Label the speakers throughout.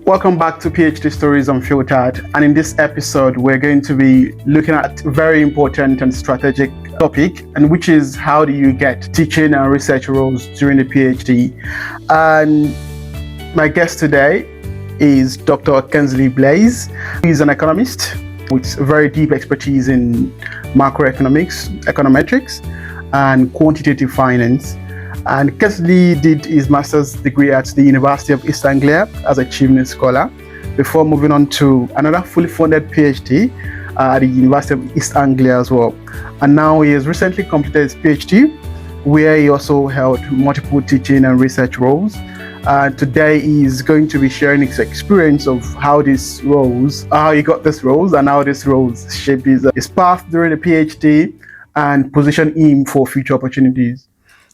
Speaker 1: Welcome back to PhD Stories Unfiltered, and in this episode we're going to be looking at a very important and strategic topic, and which is how do you get teaching and research roles during the PhD. And my guest today is Dr. Kensley Blaise. He's an economist with very deep expertise in macroeconomics, econometrics, and quantitative finance. And Kensley did his master's degree at the University of East Anglia as a Chevening scholar before moving on to another fully funded PhD at the University of East Anglia as well. And now he has recently completed his PhD, where he also held multiple teaching and research roles. Today he's going to be sharing his experience of how he got these roles and how these roles shaped his path during the PhD and position him for future opportunities.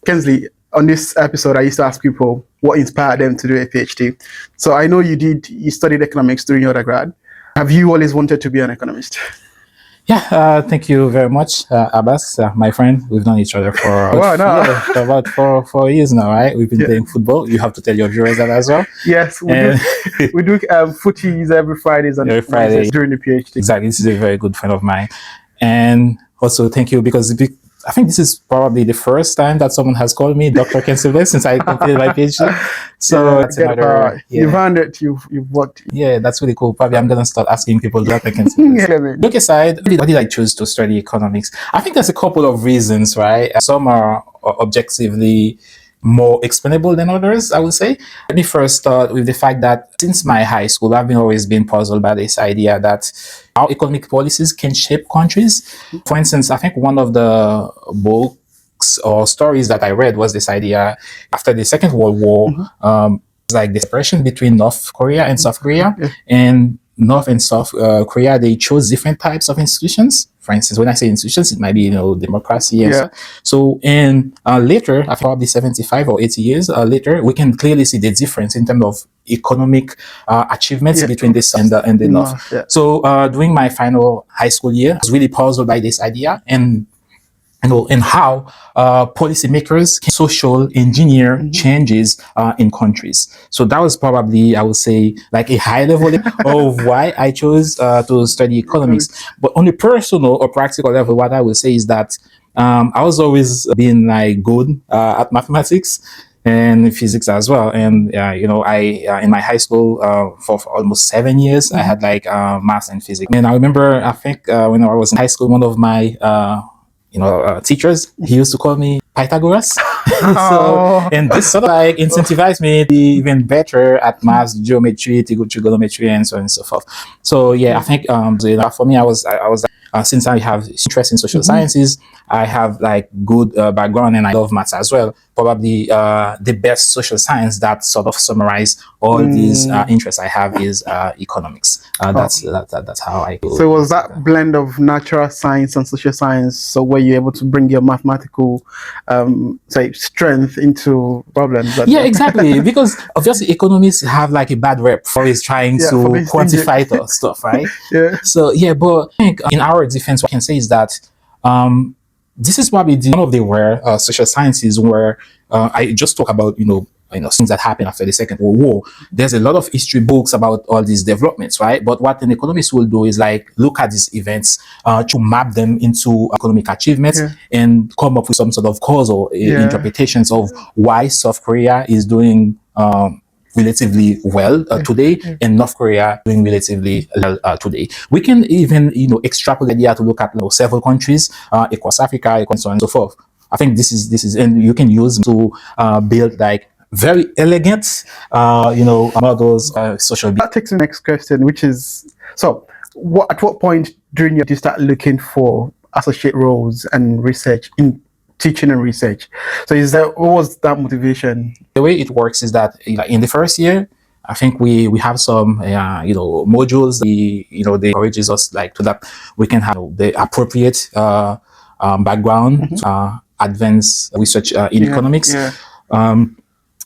Speaker 1: Kensley, on this episode, I used to ask people what inspired them to do a PhD. So I know you studied economics during your undergrad. Have you always wanted to be an economist?
Speaker 2: Yeah, thank you very much, Abbas, my friend. We've known each other for about 4 years now, right? We've been playing football. You have to tell your viewers that as well.
Speaker 1: Yes, we do footies every Fridays and Friday during the PhD.
Speaker 2: Exactly. This is a very good friend of mine. And also thank you because I think this is probably the first time that someone has called me Dr. Kensley Blaise since I completed my PhD. So that's
Speaker 1: you've earned it. You've worked.
Speaker 2: Yeah, that's really cool. Probably I'm gonna start asking people Dr. Kensley Blaise. Look aside, why did I choose to study economics? I think there's a couple of reasons, right? Some are objectively more explainable than others, I would say. Let me first start with the fact that since my high school, I've always been puzzled by this idea that how economic policies can shape countries. For instance, I think one of the books or stories that I read was this idea after the Second World War, like the separation between North Korea and South Korea. And North and South Korea, they chose different types of institutions. For instance, when I say institutions, it might be, democracy. And so and later, after probably 75 or 80 years later, we can clearly see the difference in terms of economic achievements between the South and the North. So during my final high school year, I was really puzzled by this idea and how policymakers can social engineer changes in countries. So that was probably, I would say, like a high level of why I chose to study economics. But on a personal or practical level, what I would say is that I was always being like good at mathematics and physics as well. And, I in my high school for almost 7 years, I had like math and physics. And I remember, I think when I was in high school, one of my teachers, he used to call me Pythagoras. And this sort of like incentivized me to be even better at math, geometry, trigonometry, and so on and so forth. So yeah, I think for me, I was since I have interest in social sciences, I have like good background and I love maths as well. Probably the best social science that sort of summarize all these interests I have is economics. That's how I go.
Speaker 1: So was that blend of natural science and social science? So were you able to bring your mathematical strength into problems?
Speaker 2: Yeah, exactly. Because obviously economists have like a bad rep for always trying to quantify the stuff, right? So but I think in our defense, what I can say is that this is probably one of the rare social sciences where I just talk about things that happened after the Second World War. There's a lot of history books about all these developments, right? But what an economist will do is like look at these events to map them into economic achievements and come up with some sort of causal interpretations of why South Korea is doing relatively well today and North Korea doing relatively well today. We can even extrapolate the idea to look at several countries across Africa, and so on and so forth. I think this is and you can use to build like very elegant models social.
Speaker 1: That takes the next question, which is at what point during your do you start looking for associate roles and research in teaching and research? So what was that motivation?
Speaker 2: The way it works is that in the first year, I think we have some modules. They encourages us like to that we can have the appropriate background, advanced research in economics.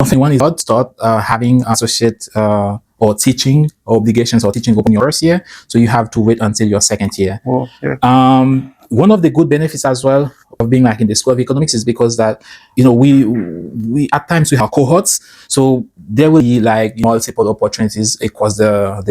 Speaker 2: Something one is start having associate or teaching obligations or teaching open your first year, so you have to wait until your second year. One of the good benefits as well, of being like in the School of Economics is because that, we at times we have cohorts, so there will be like multiple opportunities across for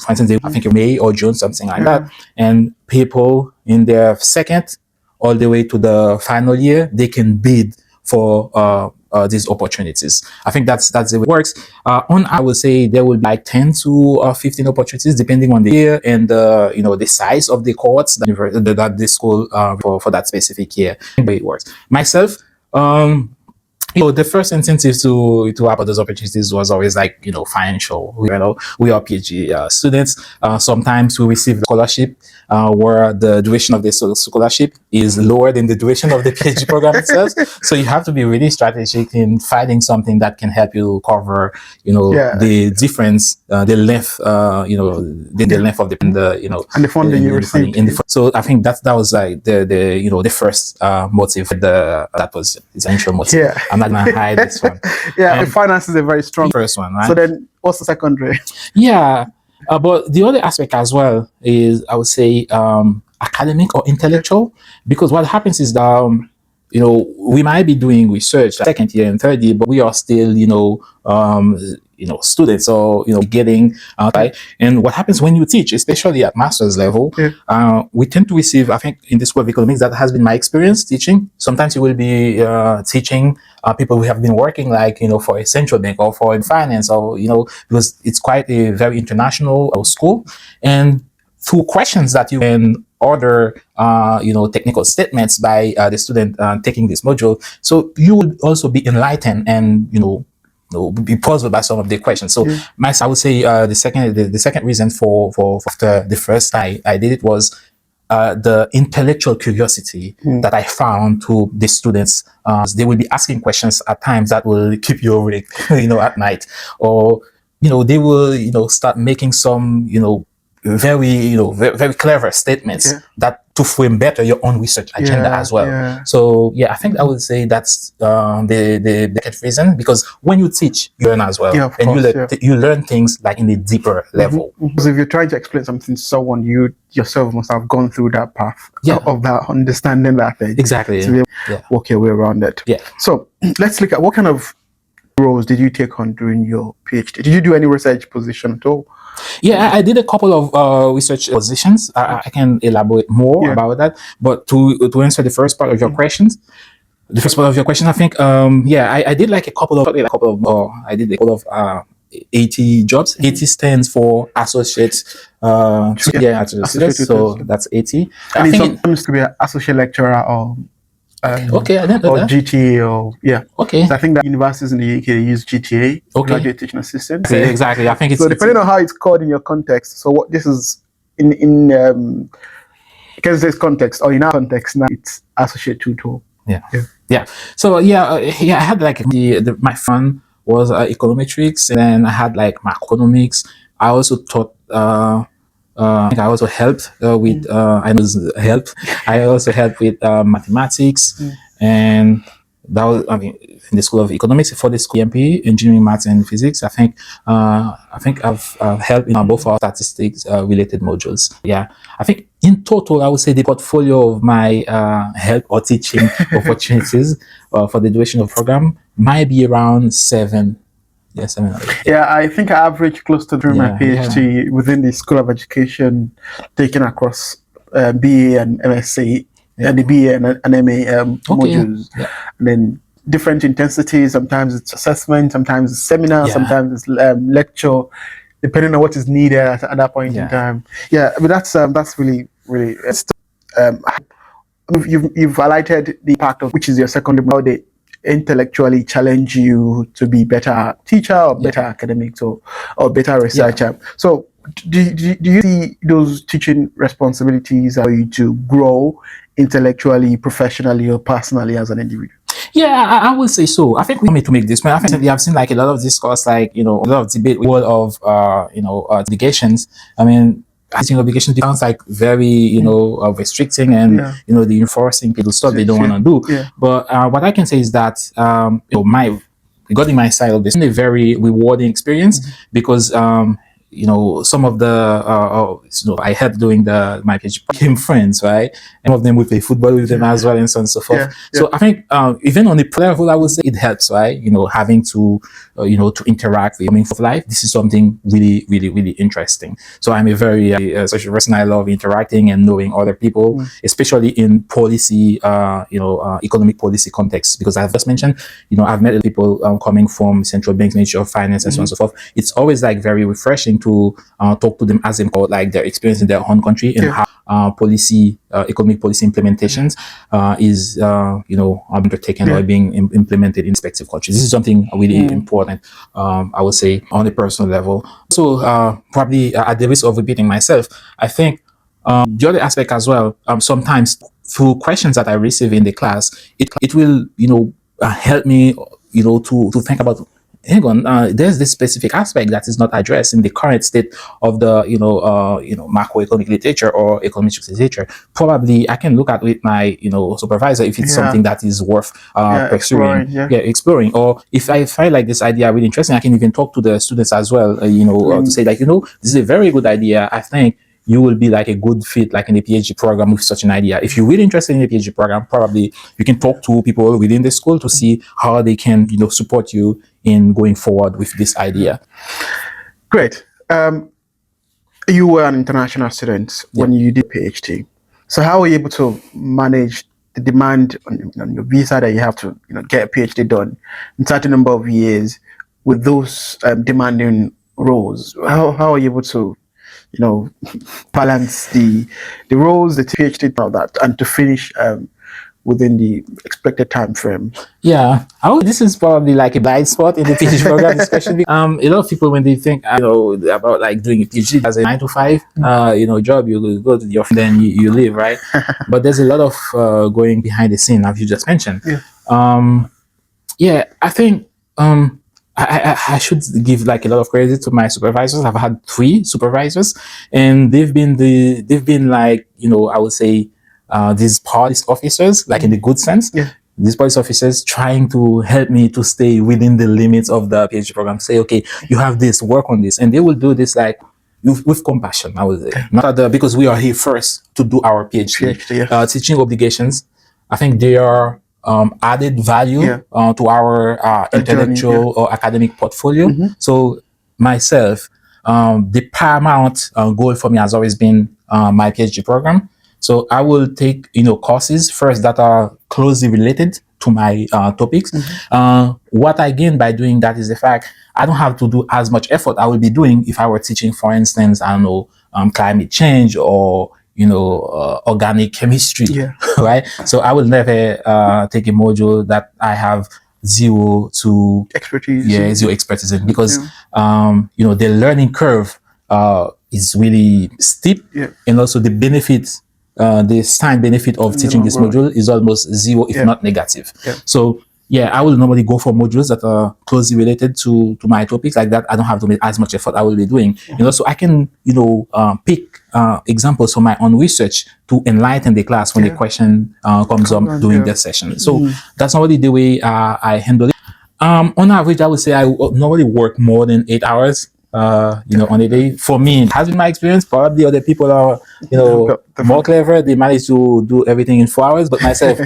Speaker 2: instance, I think May or June, something like that, and people in their second all the way to the final year, they can bid for these opportunities. I think that's the way it works. I would say there will be like 10 to 15 opportunities depending on the year and the size of the cohorts that the school for that specific year. The way it works. Myself, the first incentive to have those opportunities was always like financial. We are PhD students. Sometimes we receive the scholarship where the duration of the scholarship is lower than the duration of the PhD program itself. So you have to be really strategic in finding something that can help you cover the difference, the length, the length of the
Speaker 1: and the funding you received.
Speaker 2: So I think that was like the first motive. That was the initial motive.
Speaker 1: Yeah.
Speaker 2: I'm not gonna hide this one.
Speaker 1: The finance is a very strong
Speaker 2: first one, right?
Speaker 1: So then, what's the secondary?
Speaker 2: Yeah, but the other aspect as well is, I would say, academic or intellectual, because what happens is that we might be doing research like second year and third year, but we are still students or getting right. And what happens when you teach, especially at master's level, we tend to receive, I think in the School of Economics, that has been my experience teaching. Sometimes you will be teaching people who have been working like for a central bank or for in finance, or because it's quite a very international school, and through questions that you can order technical statements by the student taking this module, so you will also be enlightened and be puzzled by some of the questions. So I would say the second reason for after the first I did it was the intellectual curiosity that I found to the students. They will be asking questions at times that will keep you awake at night, or they will start making some very very clever statements that to frame better your own research agenda as well. So I think I would say that's the second reason, because when you teach, you learn as well, and you learn things like in a deeper level.
Speaker 1: Because if you're trying to explain something to someone, you yourself must have gone through that path of that understanding that thing.
Speaker 2: Exactly.
Speaker 1: To be able to work your way around it. So let's look at what kind of roles did you take on during your PhD? Did you do any research position at all?
Speaker 2: I did a couple of research positions. I can elaborate more about that. But to answer the first part of your questions, I think I did like a couple of 80 jobs. 80 stands for associate. Associate. So that's 80.
Speaker 1: And sometimes to be an associate lecturer or.
Speaker 2: I didn't know that.
Speaker 1: GTA or So I think that universities in the UK use GTA, graduate teaching assistant.
Speaker 2: Exactly. I think it's
Speaker 1: depending on how it's called in your context. So what this is in Kensley's context or in our context now, it's associate tutor.
Speaker 2: So I had like my fun was econometrics, and then I had like macroeconomics. I also taught. I think I also helped with. I also helped with mathematics, and that was in the School of Economics for the school MP, engineering, maths, and physics. I think I've helped in both our statistics related modules. I think in total, I would say the portfolio of my help or teaching opportunities for the duration of the program might be around 7.
Speaker 1: I think I averaged close to during my PhD within the School of Education, taken across BA and MSc, and the BA and MA modules, and then different intensities. Sometimes it's assessment, sometimes it's seminar, sometimes it's lecture, depending on what is needed at that point in time. But that's really you've highlighted the part of which is your secondary, how they intellectually challenge you to be better teacher or better academics or better researcher. So do you see those teaching responsibilities for you to grow intellectually, professionally, or personally as an individual?
Speaker 2: I would say so. I think we need to make this point. I think I've seen like a lot of discourse, like a lot of debate, world of obligations. I mean, teaching obligations sounds like very restricting and the enforcing people stuff they don't want to do. But what I can say is that regarding my side of this, it's a very rewarding experience because some of the I helped doing my PhD became friends, right? And some of them we play football with them as well, and so on and so forth. So I think even on the level, I would say it helps, right? Having to to interact with of life. This is something really, really, really interesting. So I'm a very social person. I love interacting and knowing other people, especially in policy, economic policy context, because I've just mentioned, I've met people coming from central banks, Ministry of Finance, and so on and so forth. It's always like very refreshing to talk to them as they call like their experience in their own country and how economic policy implementations is undertaken or being implemented in respective countries. This is something really important, I would say, on a personal level. So probably at the risk of repeating myself, I think the other aspect as well, sometimes through questions that I receive in the class, it will help me to think about, hang on, there's this specific aspect that is not addressed in the current state of the macroeconomic literature or economic literature. Probably I can look at with my supervisor if it's something that is worth pursuing, exploring. Or if I find like this idea really interesting, I can even talk to the students as well, to say like, this is a very good idea. I think you will be like a good fit like in the PhD program with such an idea. If you're really interested in the PhD program, probably you can talk to people within the school to see how they can support you in going forward with this idea.
Speaker 1: Great. You were an international student when you did PhD. So how were you able to manage the demand on your visa that you have to get a PhD done in such a number of years with those demanding roles? How are you able to balance the roles, the PhD, all that, and to finish within the expected time frame?
Speaker 2: Yeah, this is probably like a blind spot in the PhD program, especially. A lot of people, when they think about like doing a PhD as a 9 to 5 job, you go to the office, then you leave, right? But there's a lot of going behind the scene, as you just mentioned. I think I should give like a lot of credit to my supervisors. I've had 3 supervisors, and they've been like, I would say, these police officers, like in the good sense. These police officers trying to help me to stay within the limits of the PhD program. Say, okay, you have this, work on this, and they will do this like with compassion, I would say. Not because we are here first to do our PhD. Teaching obligations, I think they are added value to our intellectual or academic portfolio. So myself, the paramount goal for me has always been my PhD program. So I will take courses first that are closely related to my topics. What I gain by doing that is the fact I don't have to do as much effort I will be doing if I were teaching, for instance, I don't know, climate change or organic chemistry, right? So I will never take a module that I have zero expertise in, because the learning curve is really steep, and also the benefits, the time benefit of teaching this module is almost zero, if not negative. So I will normally go for modules that are closely related to my topics. Like that, I don't have to make as much effort I will be doing. So I can pick examples from my own research to enlighten the class when the question comes up during the session. So that's normally the way I handle it. On average, I would say I normally work more than 8 hours on a day. For me, it has been my experience. Probably other people are more clever, they manage to do everything in 4 hours, but myself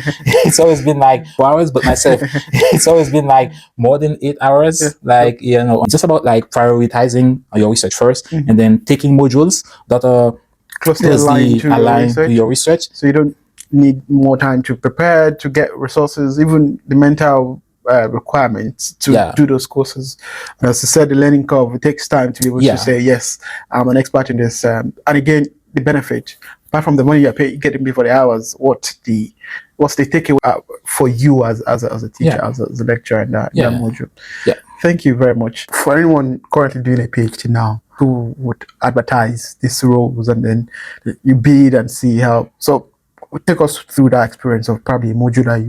Speaker 2: it's always been like 4 hours, but myself it's always been like more than 8 hours. Like just about like prioritizing your research first, and then taking modules that are closely aligned to your research,
Speaker 1: so you don't need more time to prepare, to get resources, even the mental requirements to do those courses. As I said, the learning curve, it takes time to be able to say, yes, I'm an expert in this. And again, the benefit, apart from the money you're getting paid for the hours, what's the takeaway for you as a teacher, as a lecturer in that module? Thank you very much. For anyone currently doing a PhD now who would advertise these roles, and then you bid and see how. So take us through that experience of probably a module that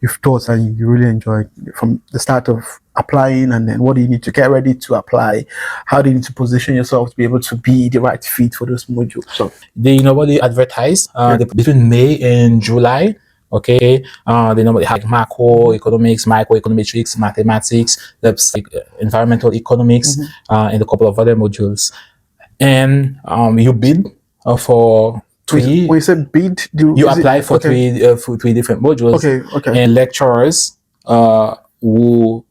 Speaker 1: you've taught and you really enjoyed from the start of applying, and then what do you need to get ready to apply? How do you need to position yourself to be able to be the right fit for those modules? So
Speaker 2: they normally advertise between May and July. Okay, they normally have macroeconomics, microeconometrics, mathematics, that's like environmental economics, and a couple of other modules. And you bid for three.
Speaker 1: When you say bid,
Speaker 2: you apply for three different modules.
Speaker 1: Okay.
Speaker 2: And lecturers who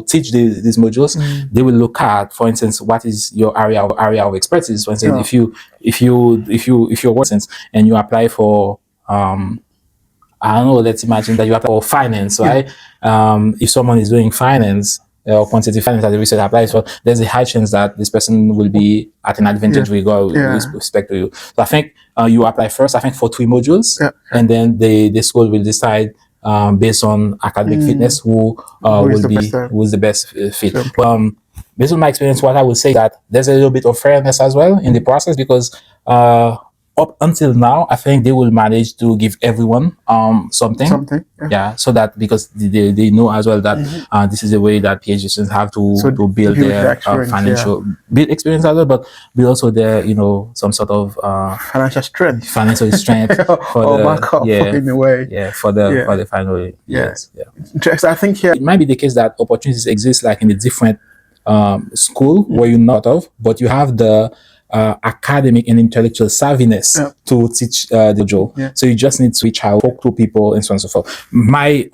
Speaker 2: teach these modules, they will look at, for instance, what is your area of expertise. For instance, if you're working and you apply for I don't know, let's imagine that you apply for finance, right? If someone is doing finance or quantitative finance that the research applies for, there's a high chance that this person will be at an advantage with respect to you. So I think you apply first, I think, for 3 modules, and then the school will decide based on academic fitness who's the best fit. Based on my experience, what I would say that there's a little bit of fairness as well in the process, because up until now, I think they will manage to give everyone something. So that, because they know as well that this is the way that PhD students have to build their financial build experience as well, but build also their some sort of
Speaker 1: financial strength
Speaker 2: for
Speaker 1: in a way.
Speaker 2: For the final years.
Speaker 1: I think here
Speaker 2: it might be the case that opportunities exist like in a different school where you're not of, but you have the academic and intellectual savviness to teach the module. So you just need to reach out, talk to people, and so on and so forth. I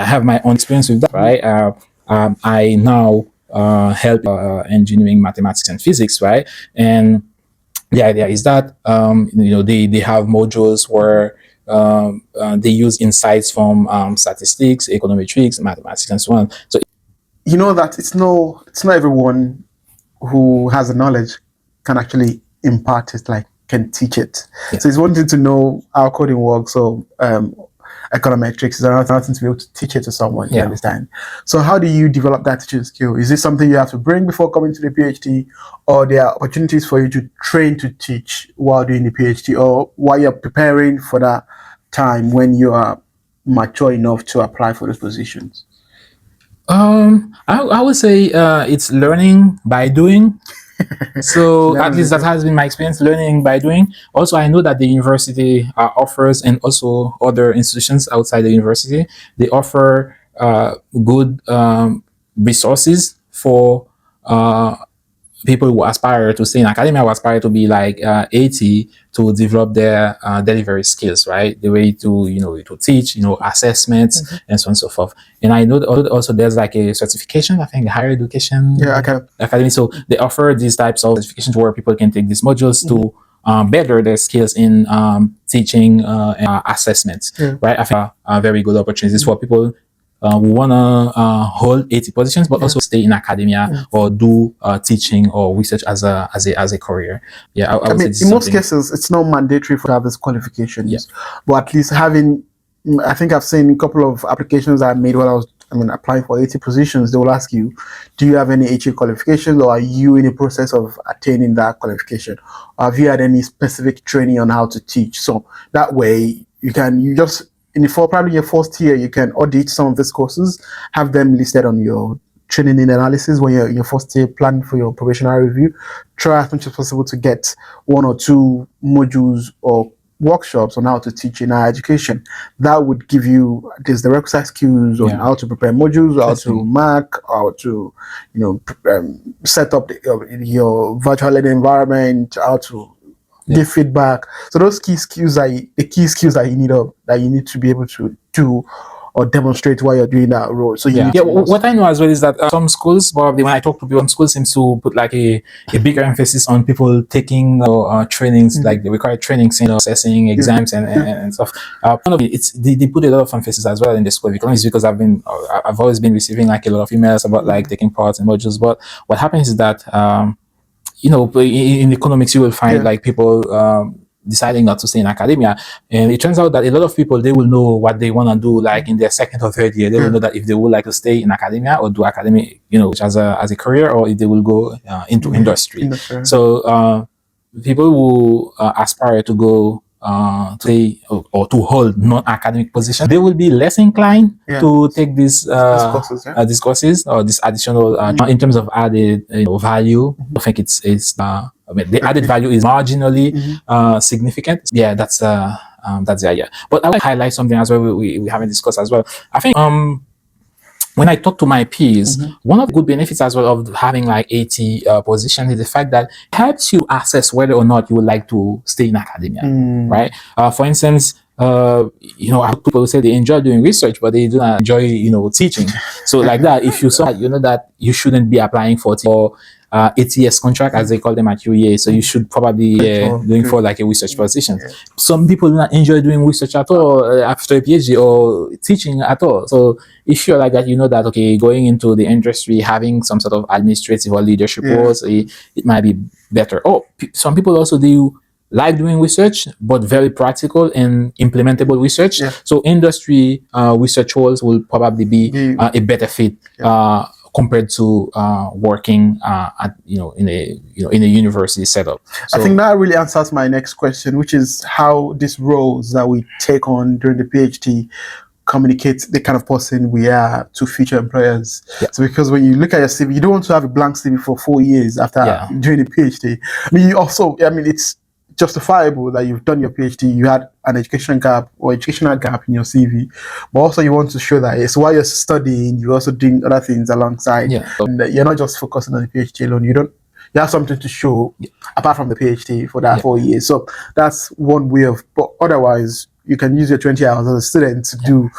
Speaker 2: have my own experience with that, right? I now help engineering, mathematics, and physics, right? And the idea is that they have modules where they use insights from statistics, econometrics, mathematics, and so on. So
Speaker 1: that it's not everyone who has the knowledge can actually impart it, like can teach it. So it's one thing to know how coding works or econometrics, is another thing to be able to teach it to someone. You understand? So how do you develop that teaching skill? Is it something you have to bring before coming to the PhD, or there are opportunities for you to train to teach while doing the PhD, or while you're preparing for that time when you are mature enough to apply for those positions?
Speaker 2: I would say it's learning by doing. So at least that has been my experience, learning by doing. Also, I know that the university offers, and also other institutions outside the university, they offer good resources for people who aspire to stay in academia, who aspire to be like 80, to develop their delivery skills, right? The way to teach, assessments, and so on and so forth. And I know that also there's like a certification, I think, higher education academy. So they offer these types of certifications where people can take these modules to better their skills in teaching and assessments, right? I think very good opportunities for people who want to hold 80 positions, but also stay in academia or do teaching or research as a career. I would say
Speaker 1: in most cases, it's not mandatory to have this qualifications, but at least having, I think I've seen a couple of applications I made while I was applying for 80 positions. They will ask you, do you have any HA qualifications, or are you in the process of attaining that qualification? Or have you had any specific training on how to teach? So that way you just, probably your first year, you can audit some of these courses, have them listed on your training in analysis when you're in your first year plan for your probationary review. Try as much as possible to get 1 or 2 modules or workshops on how to teach in higher education. That would give you the requisite skills on how to prepare modules, how to mark, how to set up your virtual learning environment, how to give feedback. So those key skills are the key skills that you need to be able to do or demonstrate while you're doing that role. So
Speaker 2: what I know as well is that some schools, probably when I talk to people, some schools seem to put like a bigger emphasis on people taking trainings, like the required trainings in assessing exams and stuff. They put a lot of emphasis as well in the School of Economics, because I've always been receiving like a lot of emails about like taking part in modules. But what happens is that in economics, you will find like people deciding not to stay in academia, and it turns out that a lot of people, they will know what they want to do like in their 2nd or 3rd year. They will know that if they would like to stay in academia or do academic as a career, or if they will go into industry. So people who aspire to go to stay or to hold non-academic positions, they will be less inclined to take these courses or this additional in terms of added value. I think it's the added value is marginally significant. That's that's the idea. But I would highlight something as well we haven't discussed as well. I think when I talk to my peers, one of the good benefits as well of having like AT position is the fact that it helps you assess whether or not you would like to stay in academia, right? For instance, you know, people say they enjoy doing research, but they do not enjoy, you know, teaching. So like that, if you saw that, you know that you shouldn't be applying for ATS contract, as they call them at UEA. So you should probably going for like a research position. Some people do not enjoy doing research at all after a PhD or teaching at all. So if you're like that, you know that, okay, going into the industry, having some sort of administrative or leadership roles, it might be better. Oh, some people also do like doing research, but very practical and implementable research. So industry research roles will probably be a better fit compared to working at in a university setup. So,
Speaker 1: I think that really answers my next question, which is how these roles that we take on during the PhD communicate the kind of person we are to future employers. So because when you look at your CV, you don't want to have a blank CV for 4 years after doing a PhD. I mean, it's justifiable that you've done your PhD, you had an educational gap in your CV, but also you want to show that it's while you're studying, you're also doing other things alongside. And you're not just focusing on the PhD alone. You have something to show apart from the PhD for that 4 years. So that's one way of, but otherwise you can use your 20 hours as a student to do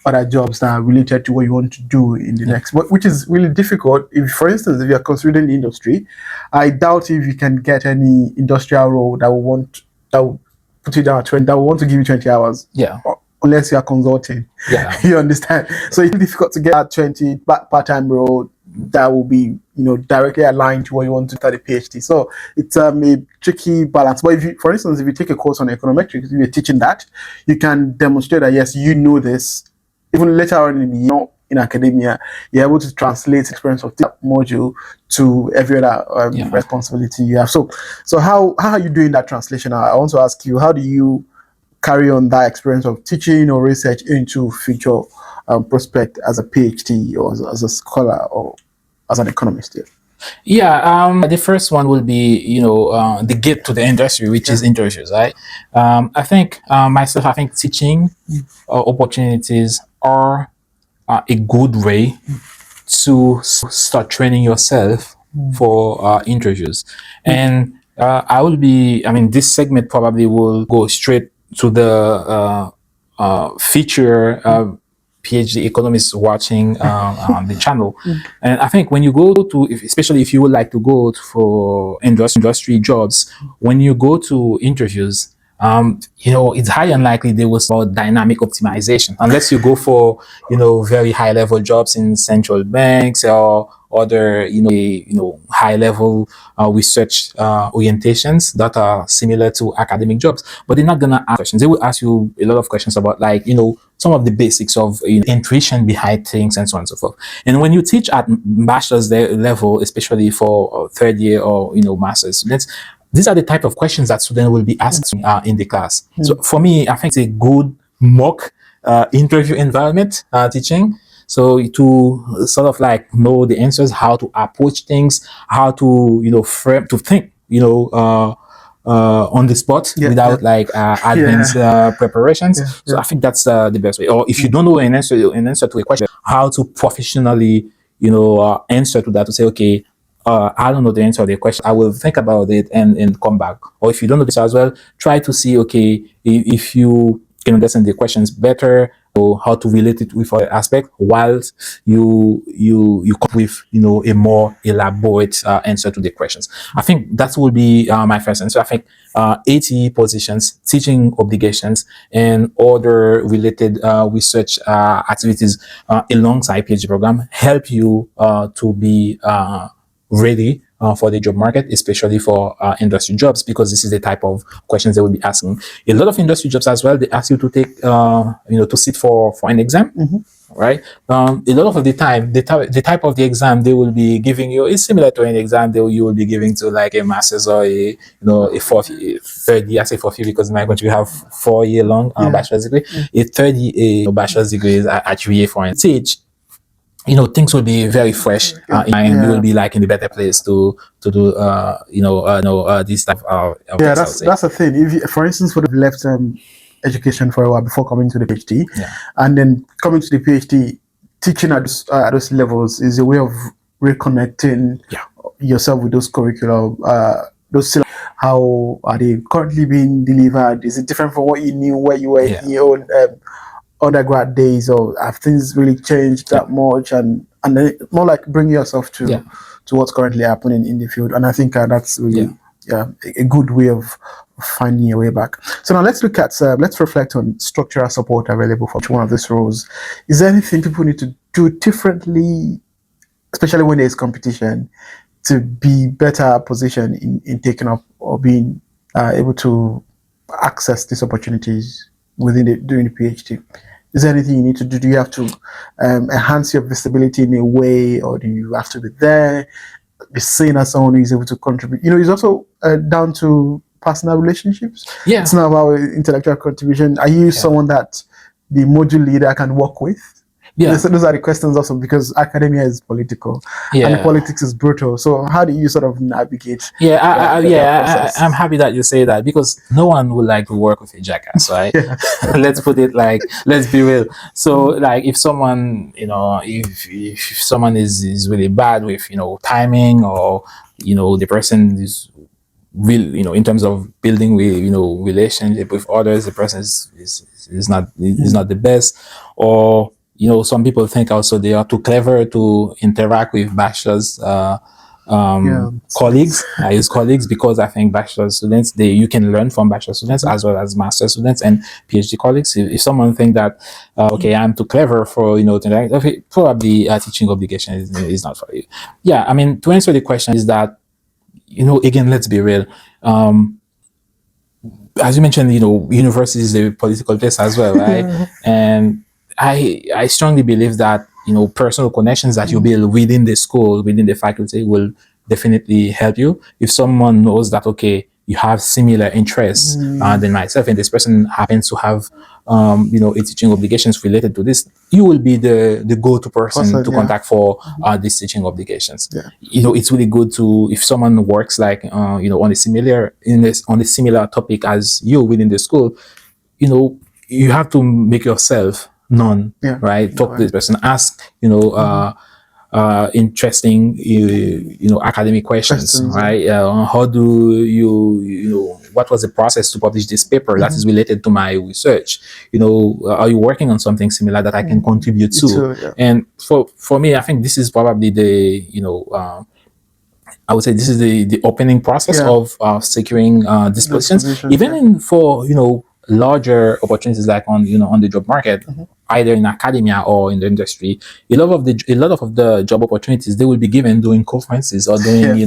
Speaker 1: other jobs that are related to what you want to do in the next, which is really difficult. If, for instance, if you're considering the industry, I doubt if you can get any industrial role that will put you down at 20, that will want to give you 20 hours. Unless you are consulting. You understand? So it's difficult to get that 20 part-time role that will be, directly aligned to what you want to study PhD. So it's a tricky balance. But for instance, if you take a course on econometrics, if you're teaching that, you can demonstrate that yes, you know this. Even later on in academia, you're able to translate experience of that module to every other responsibility you have. So how are you doing that translation? I want to ask you, how do you carry on that experience of teaching or research into future prospect as a PhD or as a scholar or as an economist?
Speaker 2: The first one will be, the gate to the industry, which is interviews, right? I think myself, I think teaching opportunities are a good way to start training yourself for interviews. And this segment probably will go straight to the feature PhD economists watching the channel. And I think when you go to, especially if you would like to go for industry jobs, when you go to interviews, it's highly unlikely they will start dynamic optimization unless you go for, very high level jobs in central banks or other, high level research orientations that are similar to academic jobs. But they're not going to ask questions. They will ask you a lot of questions about some of the basics of intuition behind things and so on and so forth. And when you teach at bachelor's level, especially for third year or, master's students, these are the type of questions that students will be asking in the class. So for me, I think it's a good mock interview environment teaching. So to sort of like know the answers, how to approach things, how to, frame, to think, on the spot without advanced preparations. So I think that's the best way. Or if you don't know an answer to a question, how to professionally, answer to that, to say, okay, I don't know the answer to the question. I will think about it and come back. Or if you don't know this as well, try to see, okay, if you can understand the questions better or how to relate it with other aspect whilst you come with, a more elaborate answer to the questions. I think that will be my first answer. I think ATE positions, teaching obligations, and other related research activities alongside PhD program help you to be ready for the job market, especially for industry jobs, because this is the type of questions they will be asking. A lot of industry jobs as well, they ask you to take, to sit for an exam, right? A lot of the time, the type of the exam they will be giving you is similar to an exam you will be giving to like a master's or a third year. I say fourth year because in my country we have 4 year long bachelor's degree. A third year bachelor's degree is at UEA for an teach. Things will be very fresh, and we will be like in the better place to do, this stuff.
Speaker 1: That's the thing. If you, for instance, would have left education for a while before coming to the PhD.
Speaker 2: Yeah.
Speaker 1: And then coming to the PhD, teaching at those levels is a way of reconnecting yourself with those curriculum, how are they currently being delivered? Is it different from what you knew where you were in your own undergrad days, or have things really changed that much? And then more like bring yourself to what's currently happening in the field. And I think that's really a good way of finding your way back. So now let's look at let's reflect on structural support available for each one of these roles. Is there anything people need to do differently, especially when there's competition, to be better positioned in taking up or being able to access these opportunities during the PhD? Is there anything you need to do? Do you have to enhance your visibility in a way, or do you have to be there, be seen as someone who is able to contribute? It's also down to personal relationships.
Speaker 2: Yeah.
Speaker 1: It's not about intellectual contribution. Are you someone that the module leader can work with?
Speaker 2: Yeah.
Speaker 1: Those are the questions also, because academia is political and politics is brutal. So how do you sort of navigate?
Speaker 2: I'm happy that you say that, because no one would like to work with a jackass, right? Let's put it let's be real. So like if someone, if someone is really bad with, timing, or, the person is real, in terms of building relationship with others, the person is not the best, or some people think also they are too clever to interact with bachelor's colleagues. I use colleagues because I think bachelor students, you can learn from bachelor students as well as master students and PhD colleagues. If someone think that I'm too clever for to interact, probably teaching obligation is not for you. Yeah, I mean, to answer the question is that again, let's be real. As you mentioned, university is a political place as well, right? And I strongly believe that personal connections that you build within the school, within the faculty, will definitely help you. If someone knows that you have similar interests than myself, and this person happens to have a teaching obligations related to this, you will be the go-to person to contact for these teaching obligations. It's really good if someone works on a similar topic as you within the school. You have to make yourself known, right? Talk to this person, ask interesting academic questions, right? How do you what was the process to publish this paper that is related to my research? Are you working on something similar that I can contribute to? And for me, I think this is probably the I would say this is the opening process of securing these positions, even for larger opportunities like on the job market, either in academia or in the industry. A lot of the job opportunities, they will be given doing conferences or doing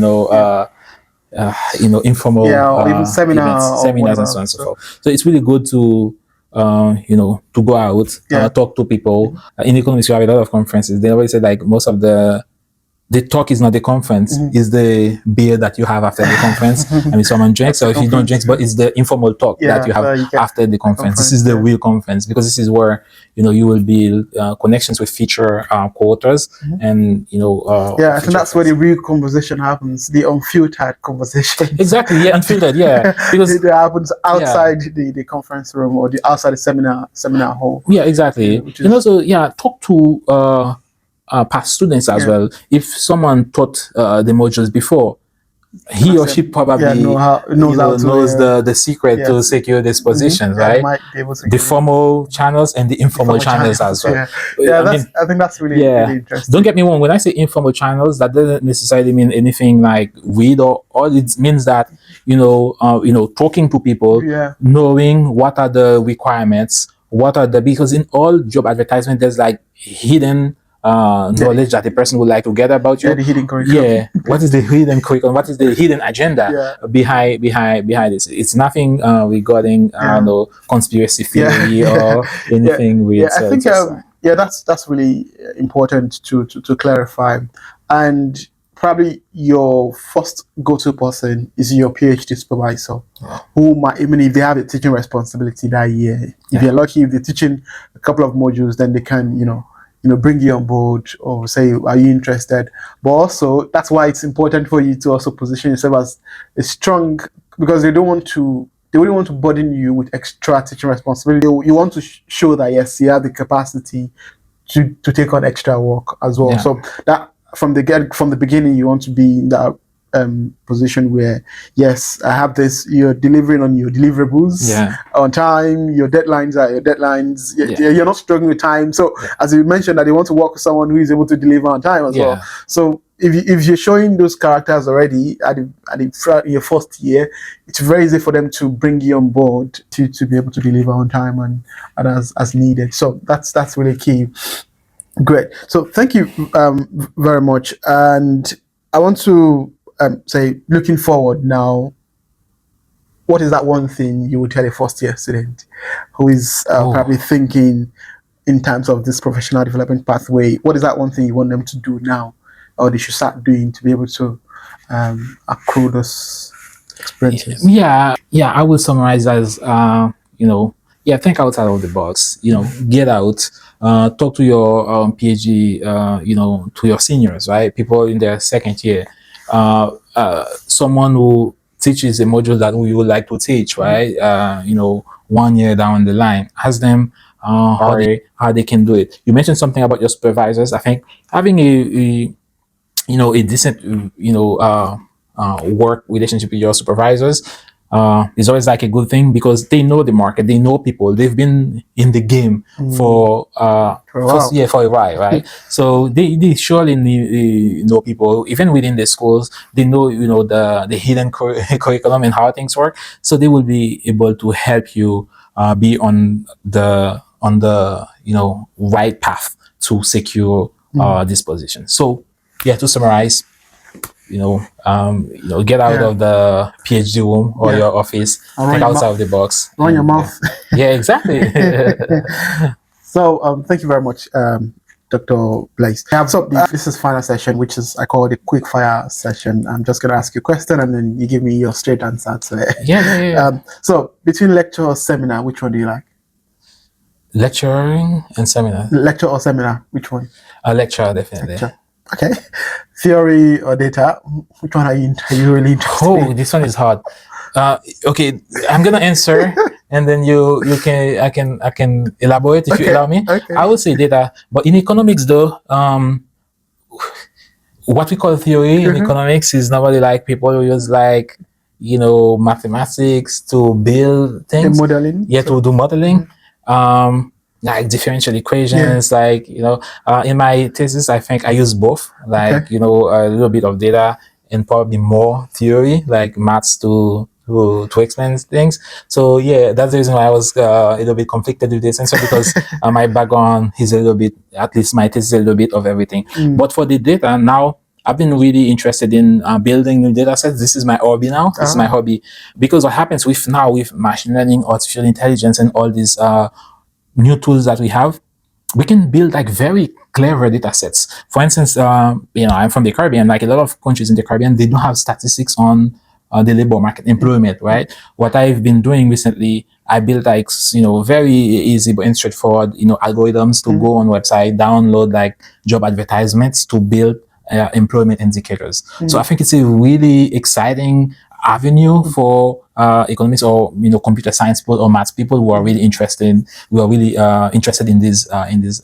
Speaker 2: informal
Speaker 1: or even seminars
Speaker 2: and so on and so forth. So it's really good to to go out, talk to people. In economics, you have a lot of conferences. They always say most of the talk is not the conference, is the beer that you have after the conference. I mean, someone drinks, or if you don't drink, but it's the informal talk that you have after the conference. This is the real conference, because this is where, you will build connections with future co-authors and,
Speaker 1: I think that's where the real conversation happens, the unfiltered conversation.
Speaker 2: Exactly, unfiltered, because
Speaker 1: it happens outside the conference room or outside the seminar hall.
Speaker 2: Yeah, exactly. And also, talk to past students as well. If someone taught the modules before, he or she probably knows the secret to secure these positions, right? The formal channels and the informal channels as well.
Speaker 1: I think that's really interesting.
Speaker 2: Don't get me wrong, when I say informal channels, that doesn't necessarily mean anything like weed, or it means that talking to people, knowing what are the requirements, because in all job advertisement there's hidden knowledge that a person would like to get about you.
Speaker 1: The hidden curriculum.
Speaker 2: What is the hidden curriculum? What is the hidden agenda behind this? It's nothing regarding conspiracy theory or anything weird.
Speaker 1: I think that's really important to clarify. And probably your first go-to person is your PhD supervisor, who might, even if they have a teaching responsibility that year, if you're lucky, if they're teaching a couple of modules, then they can bring you on board or say, are you interested? But also, that's why it's important for you to also position yourself as a strong, because they don't want to they wouldn't want to burden you with extra teaching responsibility. You want to show that yes, you have the capacity to take on extra work as well.
Speaker 2: Yeah.
Speaker 1: So that from the beginning, you want to be in that position where yes, I have this. You're delivering on your deliverables on time. Your deadlines are your deadlines. You're not struggling with time. So as you mentioned, that they want to work with someone who is able to deliver on time as well. So if you're showing those characters already in your first year, it's very easy for them to bring you on board to be able to deliver on time and as needed. So that's really key. Great. So thank you very much. And I want to say, looking forward now, what is that one thing you would tell a first year student who is probably thinking in terms of this professional development pathway? What is that one thing you want them to do now, or they should start doing to be able to accrue those experiences?
Speaker 2: Yeah, I will summarize as think outside of the box. Get out, talk to your PhD, to your seniors, right? People in their second year, someone who teaches a module that we would like to teach, right? 1 year down the line, ask them how they can do it. You mentioned something about your supervisors. I think having a decent work relationship with your supervisors is always like a good thing, because they know the market, they know people, they've been in the game for a while, right? So they surely know people, even within the schools. They know the hidden curriculum and how things work, so they will be able to help you be on the right path to secure this position. So to summarize, get out of the PhD room or your office, think outside of the box.
Speaker 1: Run your mouth.
Speaker 2: Yeah, exactly.
Speaker 1: So, thank you very much, Dr. Blaise. So this is final session, which is I call it a quick fire session. I'm just going to ask you a question, and then you give me your straight answer to it.
Speaker 2: Yeah.
Speaker 1: So, between lecture or seminar, which one do you like?
Speaker 2: Lecturing and seminar.
Speaker 1: Lecture or seminar, which one?
Speaker 2: Lecture, definitely.
Speaker 1: Lecture. Okay. Theory or data? Which one are you really interested in?
Speaker 2: Oh, this one is hard. Okay, I'm gonna answer, and then I can elaborate if you allow me.
Speaker 1: Okay.
Speaker 2: I would say data, but in economics though, what we call theory in economics is normally like people who use mathematics to build things.
Speaker 1: Modeling.
Speaker 2: Yeah, to do modeling. Like differential equations, in my thesis, I think I use both, a little bit of data and probably more theory, like maths to explain things. So that's the reason why I was a little bit conflicted with this answer, because my background is a little bit, at least my thesis is a little bit of everything. But for the data now, I've been really interested in building new data sets. This is my hobby now. This is my hobby, because what happens with machine learning, artificial intelligence, and all these new tools that we have, we can build very clever data sets. For instance, I'm from the Caribbean. Like a lot of countries in the Caribbean, they don't have statistics on the labor market, employment, right? What I've been doing recently, I built very easy and straightforward, algorithms to go on website, download job advertisements to build employment indicators. So I think it's a really exciting avenue for economics or computer science people or maths people who are really interested in these things.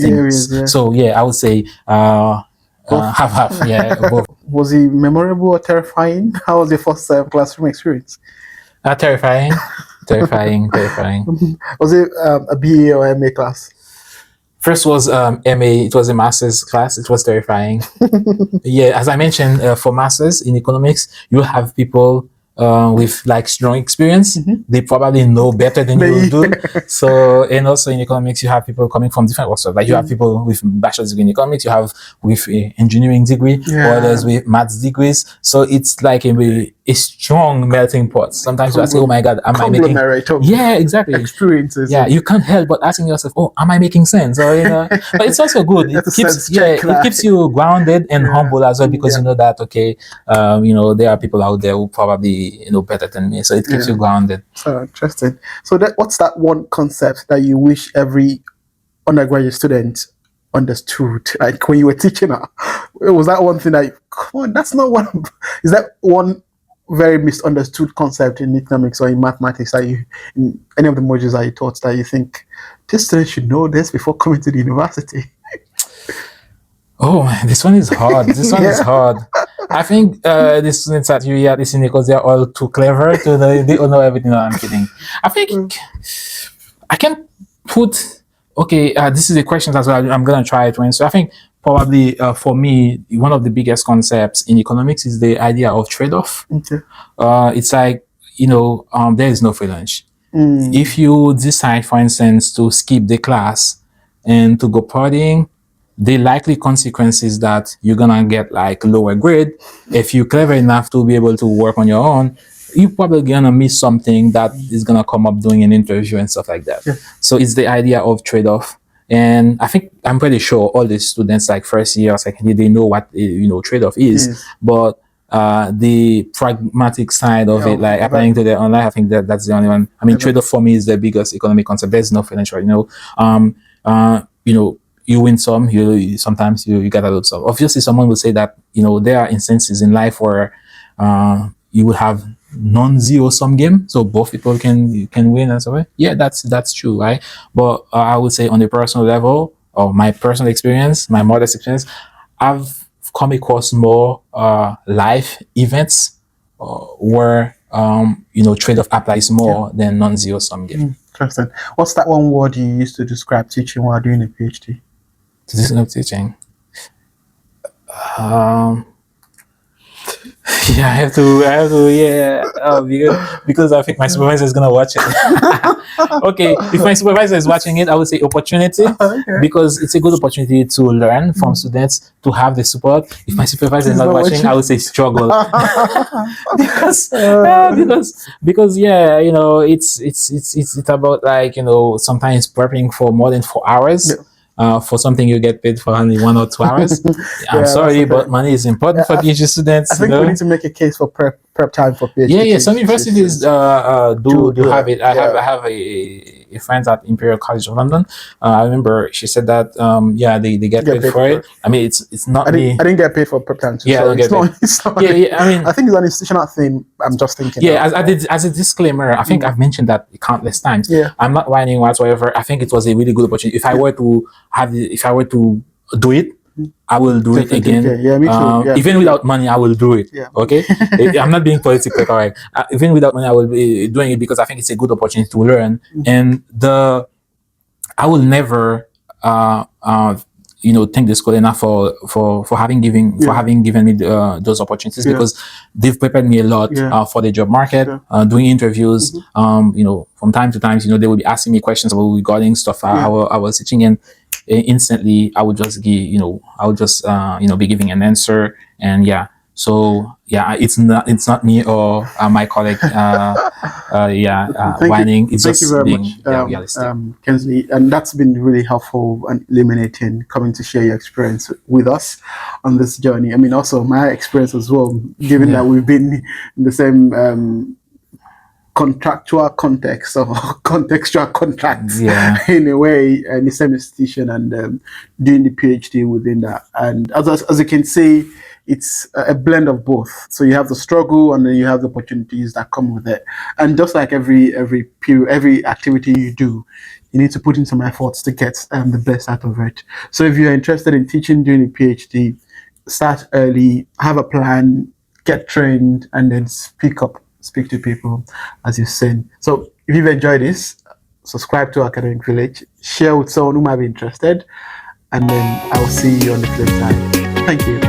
Speaker 2: Areas, So I would say half. Both.
Speaker 1: Was it memorable or terrifying? How was your first classroom experience?
Speaker 2: Terrifying.
Speaker 1: Was it a BA or MA class?
Speaker 2: First was MA. It was a master's class. It was terrifying. As I mentioned, for masters in economics, you have people with strong experience. They probably know better than you do. So, and also in economics, you have people coming from different walks. You have people with bachelor's degree in economics. You have with an engineering degree, others with maths degrees. So it's a strong melting pot. Sometimes you ask, "Oh my God, am I making?" Yeah, exactly.
Speaker 1: Experiences.
Speaker 2: Yeah, you can't help but asking yourself, "Oh, am I making sense?" Or but it's also good. It keeps you grounded and humble as well, because you know that there are people out there who probably better than me, so it keeps you grounded.
Speaker 1: So interesting. So what's that one concept that you wish every undergraduate student understood, like when you were teaching her? Was that one thing that come on, that's not one? Is that one very misunderstood concept in economics or in mathematics that you, in any of the modules that you taught, that you think this student should know this before coming to the university?
Speaker 2: Oh, this one is hard. This one is
Speaker 1: Yeah.
Speaker 2: hard. I think the students at UAE are listening because they're all too clever to know, they all know everything. No, I'm kidding. I think I can put, okay, this is a question as well. I'm going to try to answer. I think probably for me, one of the biggest concepts in economics is the idea of trade-off.
Speaker 1: Okay.
Speaker 2: It's like, there is no free lunch.
Speaker 1: Mm.
Speaker 2: If you decide, for instance, to skip the class and to go partying, the likely consequence is that you're gonna get like lower grade. If you're clever enough to be able to work on your own, you're probably gonna miss something that is gonna come up during an interview and stuff like that.
Speaker 1: Yeah.
Speaker 2: So it's the idea of trade-off. And I think I'm pretty sure all the students like first year or second year, they know what trade-off is.
Speaker 1: Yes.
Speaker 2: But the pragmatic side of
Speaker 1: Yeah,
Speaker 2: it, like
Speaker 1: but-
Speaker 2: applying to the online, I think that's the only one. I mean, trade-off for me is the biggest economic concept. There's no financial, you win some, you sometimes you gotta lose some. Obviously, someone will say that there are instances in life where you would have non-zero sum game, so both people can win and so on. Yeah, that's true, right? But I would say on a personal level, or my personal experience, my modest experience, I've come across more life events where trade-off applies more than non-zero sum game.
Speaker 1: Interesting. What's that one word you used to describe teaching while doing a PhD?
Speaker 2: This is not teaching. Yeah, I have to, because I think my supervisor is gonna watch it. Okay, if my supervisor is watching it, I would say opportunity, because it's a good opportunity to learn from students, to have the support. If my supervisor is not watching, I would say struggle. because it's about like sometimes prepping for more than 4 hours. Yeah. For something you get paid for only 1 or 2 hours. I'm sorry, but money is important for PhD students.
Speaker 1: I think we need to make a case for prep time for PhD.
Speaker 2: Yeah. Some universities do have it. I have a friend at Imperial College of London. I remember she said that they get paid for it. I mean, it's not
Speaker 1: I didn't get paid for prep time too.
Speaker 2: Yeah,
Speaker 1: so
Speaker 2: I don't get paid.
Speaker 1: I mean, I think it's an institutional thing. I'm just thinking.
Speaker 2: Yeah, as a disclaimer, I think I've mentioned that countless times.
Speaker 1: Yeah.
Speaker 2: I'm not whining whatsoever. I think it was a really good opportunity. If I were to do it, I will do it again.
Speaker 1: Yeah, me too.
Speaker 2: Even without money, I will do it.
Speaker 1: Yeah.
Speaker 2: Okay. I'm not being politically correct. Even without money, I will be doing it because I think it's a good opportunity to learn. And I will never thank the school enough for having given me those opportunities, because they've prepared me a lot for the job market, doing interviews. From time to time, they will be asking me questions regarding stuff I was teaching, and instantly I would just be giving an answer. And it's not me or my colleague whining. It's just being realistic.
Speaker 1: Kensley, and that's been really helpful and illuminating, coming to share your experience with us on this journey. I mean, also my experience as well, given that we've been in the same contractual context or contextual contracts in a way, in the same institution, and doing the PhD within that. And as you can see, it's a blend of both. So you have the struggle, and then you have the opportunities that come with it. And just like every activity you do, you need to put in some efforts to get the best out of it. So if you're interested in teaching, doing a PhD, start early, have a plan, get trained, and then speak to people, as you said. So if you've enjoyed this, subscribe to Academic Village, share with someone who might be interested, and then I'll see you on the flip side. Thank you.